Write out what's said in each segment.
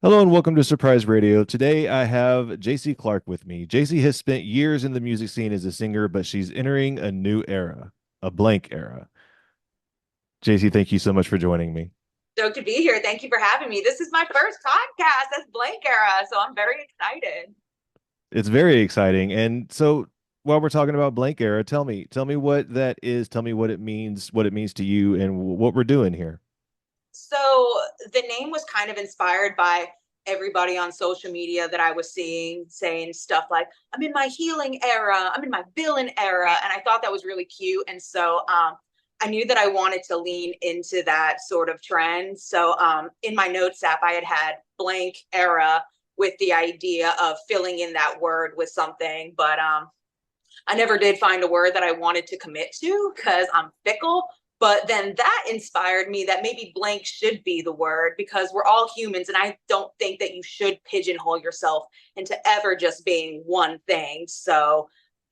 Hello and welcome to Surprise Radio. Today I have Jaycee Clark with me. Jaycee has spent years in the music scene as a singer, but she's entering a new era, a blank era. Jaycee, thank you so much for joining me. Stoked to be here. Thank you for having me. This is my first podcast as Blank Era, so I'm very excited. It's very exciting. And so while we're talking about blank era, tell me what that is, tell me what it means to you and what we're doing here. So the name was kind of inspired by everybody on social media that I was seeing saying stuff like, I'm in my healing era, I'm in my villain era. And I thought that was really cute. And so I knew that I wanted to lean into that sort of trend. So in my notes app, I had blank era with the idea of filling in that word with something. But I never did find a word that I wanted to commit to because I'm fickle. But then that inspired me that maybe blank should be the word because we're all humans. And I don't think that you should pigeonhole yourself into ever just being one thing. So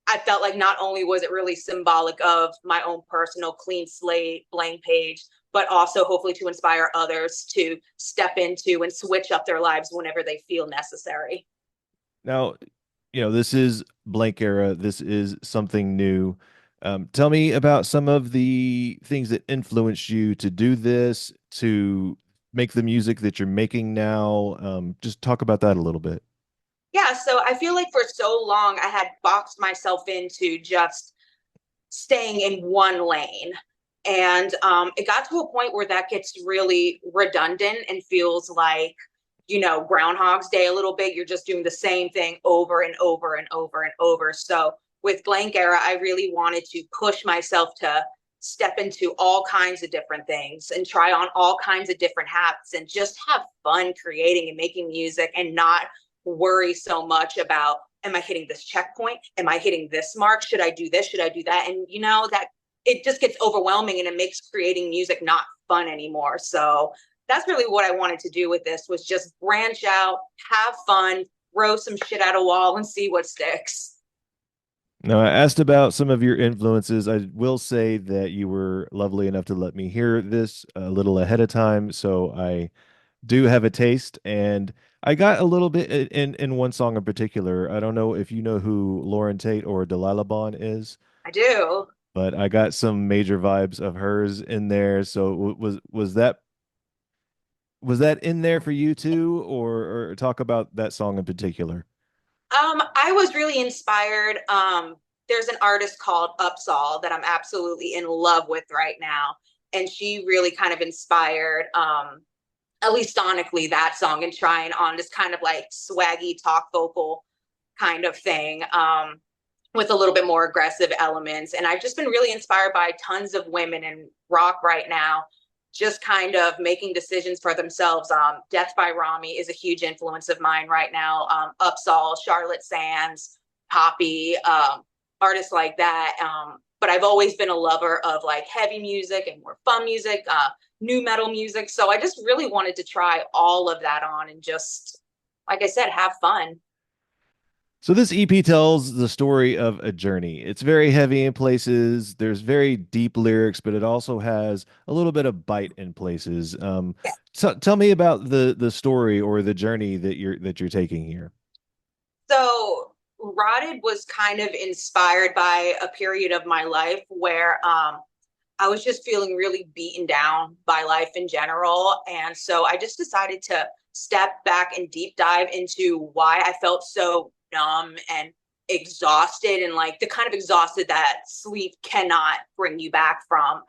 I felt like not only was it really symbolic of my own personal clean slate, blank page, but also hopefully to inspire others to step into and switch up their lives whenever they feel necessary. Now, this is blank era. This is something new. Tell me about some of the things that influenced you to do this, to make the music that you're making now. Just talk about that a little bit. Yeah, so I feel like for so long I had boxed myself into just staying in one lane. And it got to a point where that gets really redundant and feels like, Groundhog's Day a little bit. You're just doing the same thing over and over and over and over. So with Blank Era, I really wanted to push myself to step into all kinds of different things and try on all kinds of different hats and just have fun creating and making music and not worry so much about, am I hitting this checkpoint? Am I hitting this mark? Should I do this? Should I do that? And that it just gets overwhelming and it makes creating music not fun anymore. So that's really what I wanted to do with this was just branch out, have fun, throw some shit at a wall and see what sticks. Now, I asked about some of your influences. I will say that you were lovely enough to let me hear this a little ahead of time, so I do have a taste, and I got a little bit in one song in particular. I don't know if you know who Lauren Tate or Delilah Bond is, I do. but I got some major vibes of hers in there. So was that in there for you too, or talk about that song in particular? I was really inspired. There's an artist called Upsall that I'm absolutely in love with right now. And she really kind of inspired, at least sonically, that song and trying on this kind of like swaggy talk vocal kind of thing with a little bit more aggressive elements. And I've just been really inspired by tons of women in rock right now just kind of making decisions for themselves. Death by Rami is a huge influence of mine right now. Upsall, Charlotte Sands, Poppy, artists like that. But I've always been a lover of like heavy music and more fun music, new metal music. So I just really wanted to try all of that on and just, like I said, have fun. So this EP tells the story of a journey. It's very heavy in places. There's very deep lyrics, but it also has a little bit of bite in places. So tell me about the story or the journey that you're taking here. So Rotted was kind of inspired by a period of my life where I was just feeling really beaten down by life in general. And so I just decided to step back and deep dive into why I felt so numb and exhausted and like the kind of exhausted that sleep cannot bring you back from.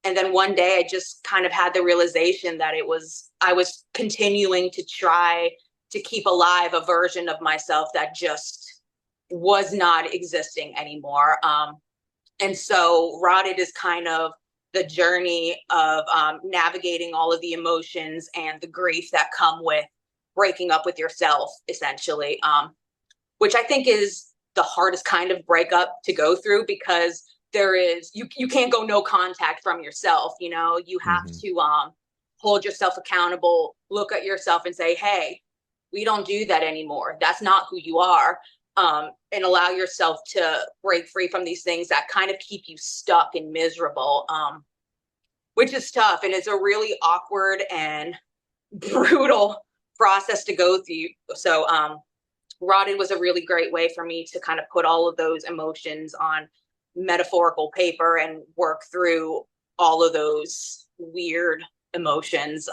And then one day I just kind of had the realization that I was continuing to try to keep alive a version of myself that just was not existing anymore. And so Rotted is kind of the journey of navigating all of the emotions and the grief that come with breaking up with yourself, essentially, which I think is the hardest kind of breakup to go through because you can't go no contact from yourself. You have Mhm. to hold yourself accountable, look at yourself and say, hey, we don't do that anymore. That's not who you are. And allow yourself to break free from these things that kind of keep you stuck and miserable, which is tough. And it's a really awkward and brutal process to go through. So Rotted was a really great way for me to kind of put all of those emotions on metaphorical paper and work through all of those weird emotions.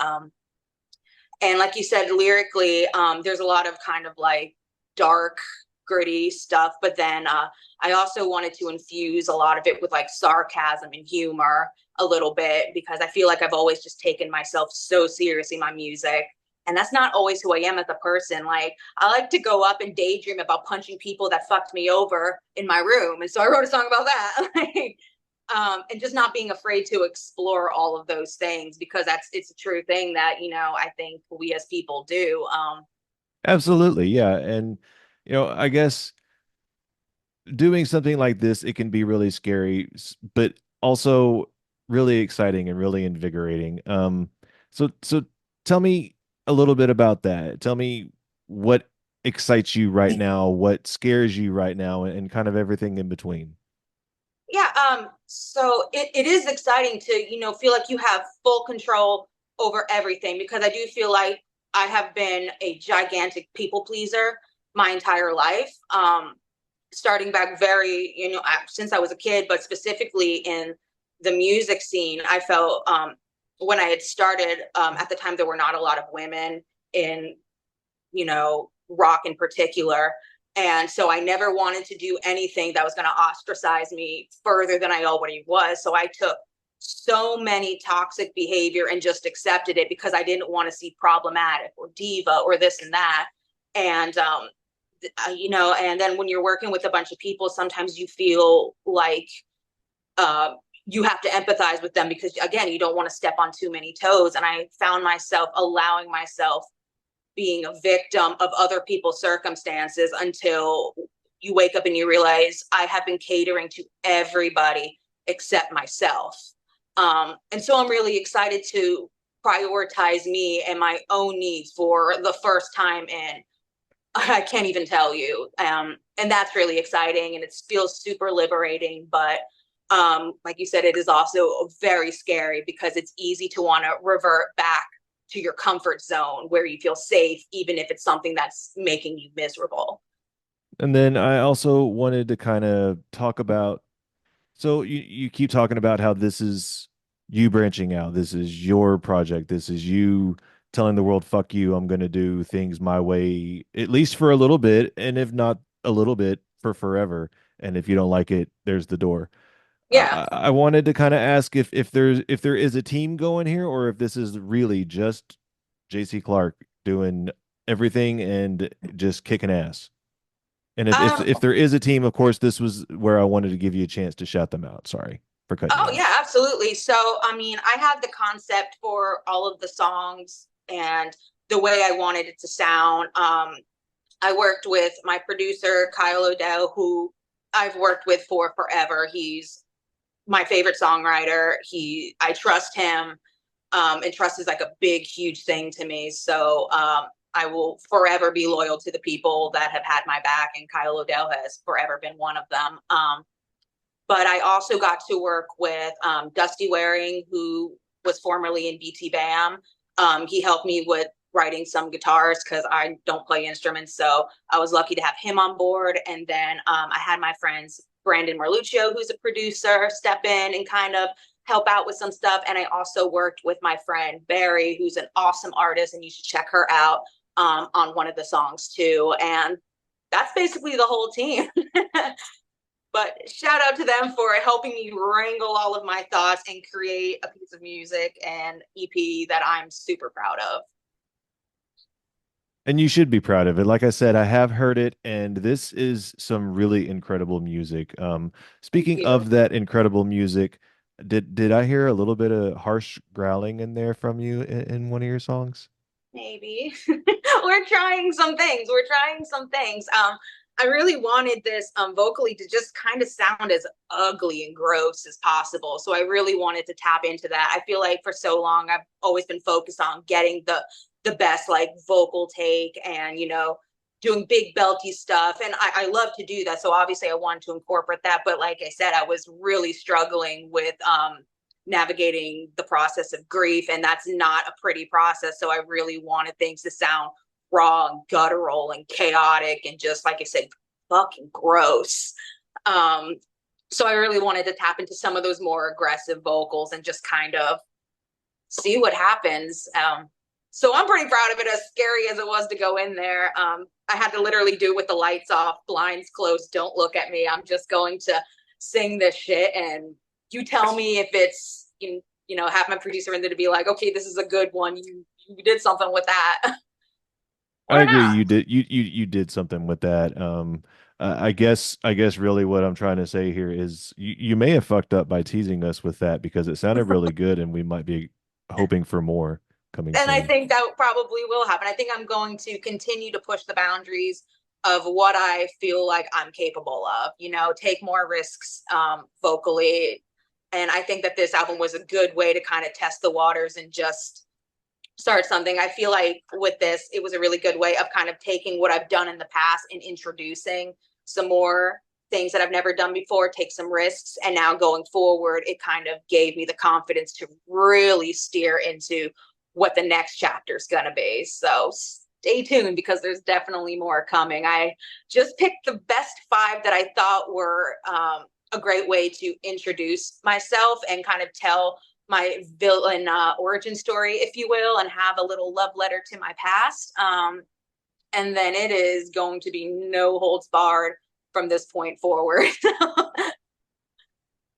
And like you said, lyrically, there's a lot of kind of like dark, gritty stuff. But then I also wanted to infuse a lot of it with like sarcasm and humor a little bit because I feel like I've always just taken myself so seriously, my music. And that's not always who I am as a person. Like, I like to go up and daydream about punching people that fucked me over in my room. And so I wrote a song about that. And just not being afraid to explore all of those things because it's a true thing that I think we as people do. Absolutely, yeah. And I guess doing something like this, it can be really scary, but also really exciting and really invigorating. So tell me a little bit about that. Tell me what excites you right now, what scares you right now, and kind of everything in between. Yeah, so it is exciting to feel like you have full control over everything because I do feel like I have been a gigantic people pleaser my entire life. Starting back very, since I was a kid, but specifically in the music scene, I felt when I had started, at the time, there were not a lot of women in, rock in particular. And so I never wanted to do anything that was going to ostracize me further than I already was. So I took so many toxic behavior and just accepted it because I didn't want to see problematic or diva or this and that. And and then when you're working with a bunch of people, sometimes you feel like uh, you have to empathize with them because, again, you don't want to step on too many toes. And I found myself allowing myself being a victim of other people's circumstances until you wake up and you realize I have been catering to everybody except myself. And so I'm really excited to prioritize me and my own needs for the first time in I can't even tell you. And that's really exciting and it feels super liberating. But like you said, it is also very scary because it's easy to want to revert back to your comfort zone where you feel safe, even if it's something that's making you miserable. And then I also wanted to kind of talk about, so you keep talking about how this is you branching out. This is your project. This is you telling the world, fuck you. I'm going to do things my way, at least for a little bit. And if not a little bit, for forever. And if you don't like it, there's the door. Yeah. I wanted to kind of ask if there is a team going here or if this is really just JC Clark doing everything and just kicking ass. And Um, if there is a team, of course, this was where I wanted to give you a chance to shout them out. Sorry for cutting you oh, off. yeah, absolutely. So, I mean, I had the concept for all of the songs and the way I wanted it to sound. I worked with my producer, Kyle Odell, who I've worked with for forever. He's my favorite songwriter. I trust him. And trust is like a big, huge thing to me. So I will forever be loyal to the people that have had my back, and Kyle Odell has forever been one of them. But I also got to work with Dusty Waring, who was formerly in BT Bam. He helped me with writing some guitars because I don't play instruments. So I was lucky to have him on board. And then I had my friends, Brandon Marluccio, who's a producer, step in and kind of help out with some stuff. And I also worked with my friend Barry, who's an awesome artist, and you should check her out on one of the songs too. And that's basically the whole team. But shout out to them for helping me wrangle all of my thoughts and create a piece of music and EP that I'm super proud of. And you should be proud of it. Like I said, I have heard it, and this is some really incredible music. Thank Speaking you. of that incredible music, did I hear a little bit of harsh growling in there from you in one of your songs? Maybe. We're trying some things. We're trying some things. I really wanted this vocally to just kind of sound as ugly and gross as possible. So I really wanted to tap into that. I feel like for so long I've always been focused on getting the best like vocal take and doing big belty stuff. And I love to do that. So obviously I wanted to incorporate that. But like I said, I was really struggling with navigating the process of grief, and that's not a pretty process. So I really wanted things to sound raw and guttural and chaotic and just like I said, fucking gross. Um, so I really wanted to tap into some of those more aggressive vocals and just kind of see what happens. So I'm pretty proud of it, as scary as it was to go in there. I had to literally do it with the lights off, blinds closed, don't look at me. I'm just going to sing this shit, and you tell me if it's, have my producer in there to be like, okay, this is a good one. You did something with that. I Or agree. not. You did something with that. I guess really what I'm trying to say here is you may have fucked up by teasing us with that because it sounded really good and we might be hoping for more coming And I soon. think that probably will happen. I think I'm going to continue to push the boundaries of what I feel like I'm capable of, take more risks vocally. And I think that this album was a good way to kind of test the waters and just start something. I feel like with this, it was a really good way of kind of taking what I've done in the past and introducing some more things that I've never done before, take some risks. And now going forward, it kind of gave me the confidence to really steer into what the next chapter is going to be. So stay tuned because there's definitely more coming. I just picked the best five that I thought were a great way to introduce myself and kind of tell my villain origin story, if you will, and have a little love letter to my past. And then it is going to be no holds barred from this point forward.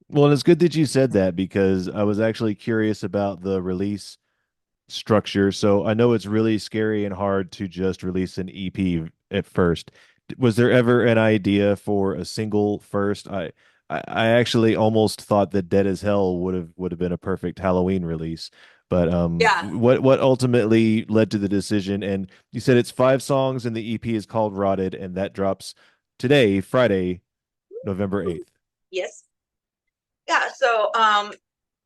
Well, and it's good that you said that because I was actually curious about the release structure. So I know it's really scary and hard to just release an EP at first. Was there ever an idea for a single first? I actually almost thought that Dead as Hell would have been a perfect Halloween release. But Yeah. what ultimately led to the decision? And you said it's 5 songs and the EP is called Rotted, and that drops today, Friday, November 8th. Yes. Yeah. So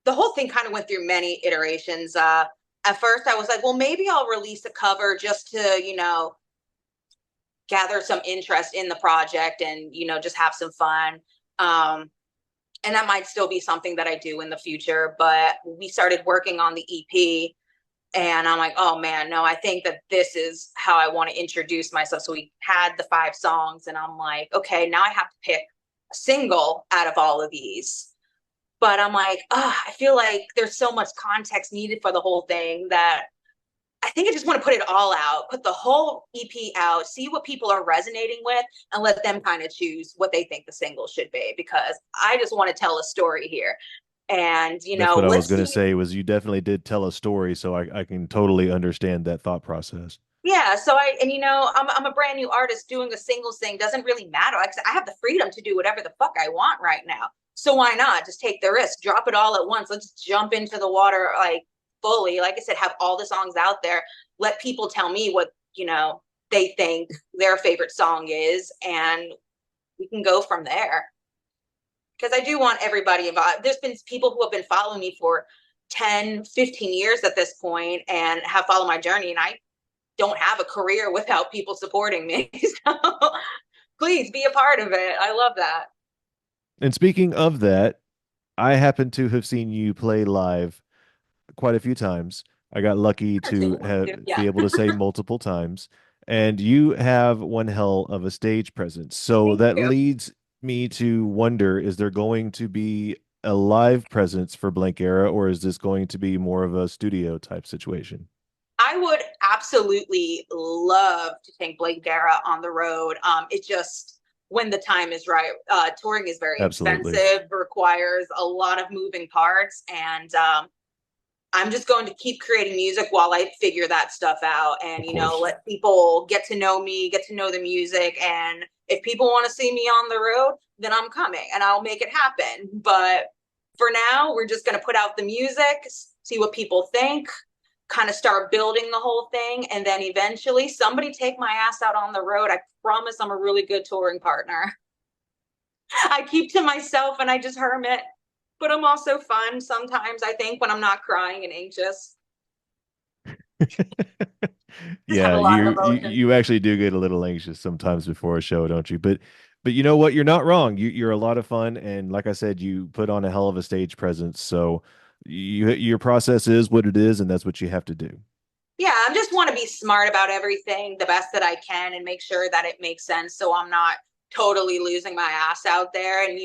the whole thing kind of went through many iterations. At first, I was like, well, maybe I'll release a cover just to, gather some interest in the project and, just have some fun. And that might still be something that I do in the future. But we started working on the EP, and I'm like, oh man, no, I think that this is how I want to introduce myself. So we had the 5 songs, and I'm like, okay, now I have to pick a single out of all of these. But I'm like, oh, I feel like there's so much context needed for the whole thing that I think I just want to put it all out, put the whole EP out, see what people are resonating with, and let them kind of choose what they think the single should be. Because I just want to tell a story here. And, That's what I was let's going to see. say was you definitely did tell a story, so I can totally understand that thought process. Yeah. So I'm a brand new artist. Doing a singles thing doesn't really matter. Like I have the freedom to do whatever the fuck I want right now. So why not just take the risk, drop it all at once? Let's jump into the water like fully. Like I said, have all the songs out there. Let people tell me what, they think their favorite song is, and we can go from there. Because I do want everybody involved. There's been people who have been following me for 10, 15 years at this point and have followed my journey. And I don't have a career without people supporting me. So please be a part of it. I love that. And speaking of that, I happen to have seen you play live quite a few times. I got lucky to be Yeah. able to say multiple times, and you have one hell of a stage presence. So Thank that you. leads me to wonder, is there going to be a live presence for Blank Era, or is this going to be more of a studio type situation? I would absolutely love to take Blake Dara on the road. It just when the time is right. Touring is very Absolutely. expensive, requires a lot of moving parts, and I'm just going to keep creating music while I figure that stuff out and, Of course. let people get to know me, get to know the music. And if people want to see me on the road, then I'm coming and I'll make it happen. But for now, we're just going to put out the music, see what people think, kind of start building the whole thing. And then eventually somebody take my ass out on the road. I promise I'm a really good touring partner. I keep to myself and I just hermit, but I'm also fun sometimes, I think, when I'm not crying and anxious. Just have a Yeah, lot you, of you emotions. you actually do get a little anxious sometimes before a show, don't you? But you know what? You're not wrong. You're a lot of fun, and like I said, you put on a hell of a stage presence. So your process is what it is, and that's what you have to do. Yeah, I just want to be smart about everything the best that I can and make sure that it makes sense so I'm not totally losing my ass out there. And,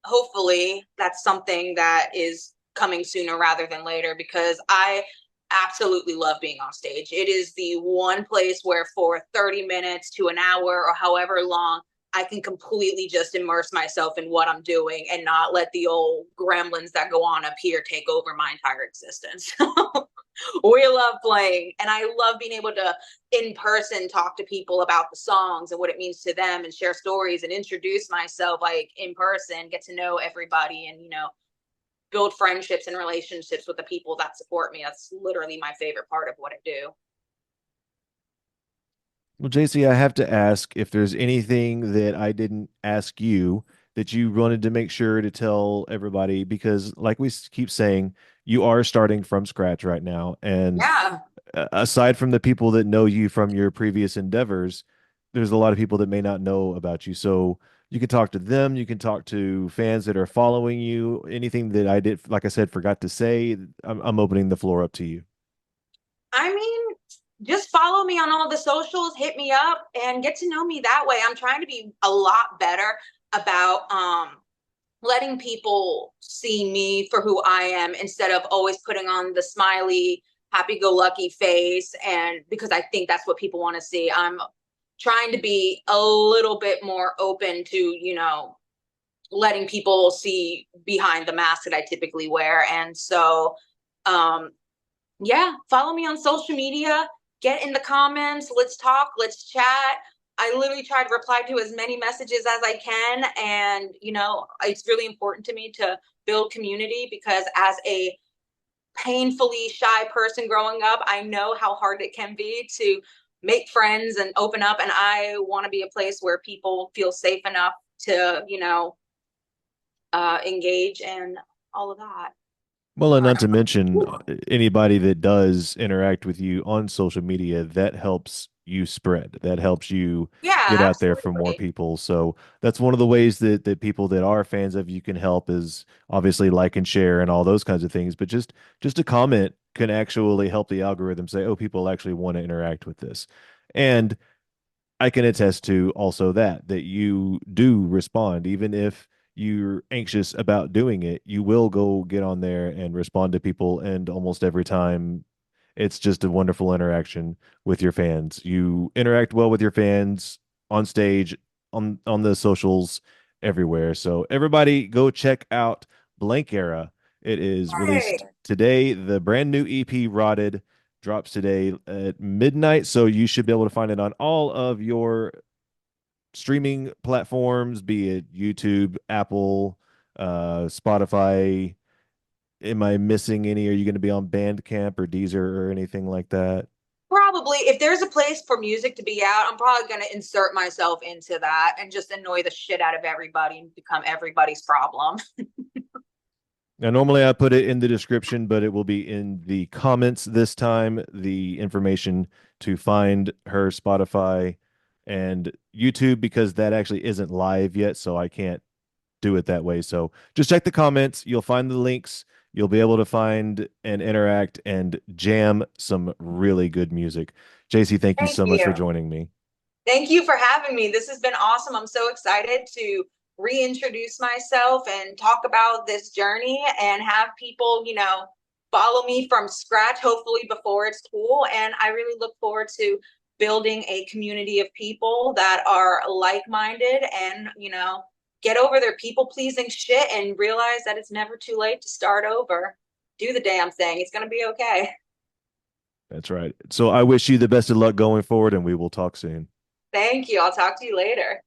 hopefully that's something that is coming sooner rather than later because I absolutely love being on stage. It is the one place where for 30 minutes to an hour or however long, I can completely just immerse myself in what I'm doing and not let the old gremlins that go on up here take over my entire existence. We love playing, and I love being able to in person talk to people about the songs and what it means to them and share stories and introduce myself like in person, get to know everybody, and build friendships and relationships with the people that support me. That's literally my favorite part of what I do. Well, JC, I have to ask if there's anything that I didn't ask you that you wanted to make sure to tell everybody, because, like we keep saying, you are starting from scratch right now. And Yeah. aside from the people that know you from your previous endeavors, there's a lot of people that may not know about you. So you can talk to them, you can talk to fans that are following you. Anything that I did, like I said, forgot to say, I'm opening the floor up to you. I mean, just follow me on all the socials, hit me up, and get to know me that way. I'm trying to be a lot better about letting people see me for who I am instead of always putting on the smiley, happy go lucky face. And because I think that's what people want to see, I'm trying to be a little bit more open to, letting people see behind the mask that I typically wear. And so, um, yeah, follow me on social media, get in the comments, let's talk, let's chat. I literally try to reply to as many messages as I can. And, it's really important to me to build community because as a painfully shy person growing up, I know how hard it can be to make friends and open up. And I want to be a place where people feel safe enough to, engage and all of that. Well, and not to mention anybody that does interact with you on social media, that helps you spread. That helps you get Yeah, out there for more absolutely. people. So that's one of the ways that people that are fans of you can help is obviously like and share and all those kinds of things. But just a comment can actually help the algorithm say, oh, people actually want to interact with this. And I can attest to also that you do respond, even if you're anxious about doing it, you will go get on there and respond to people. And almost every time, it's just a wonderful interaction with your fans. You interact well with your fans on stage, on the socials, everywhere. So everybody, go check out Blank Era. It is released Hey. today. The brand new EP, Rotted, drops today at midnight. So you should be able to find it on all of your streaming platforms, be it YouTube, Apple, Spotify. Am I missing any? Are you going to be on Bandcamp or Deezer or anything like that? Probably, if there's a place for music to be out, I'm probably going to insert myself into that and just annoy the shit out of everybody and become everybody's problem. Now, normally I put it in the description, but it will be in the comments this time. The information to find her Spotify and YouTube, because that actually isn't live yet, so I can't do it that way. So just check the comments. You'll find the links. You'll be able to find and interact and jam some really good music. JC, thank you Thank so much for you. joining me. Thank you for having me. This has been awesome. I'm so excited to reintroduce myself and talk about this journey and have people, follow me from scratch, hopefully before it's cool. And I really look forward to building a community of people that are like minded and, get over their people pleasing shit and realize that it's never too late to start over. Do the damn thing. It's going to be okay. That's right. So I wish you the best of luck going forward, and we will talk soon. Thank you. I'll talk to you later.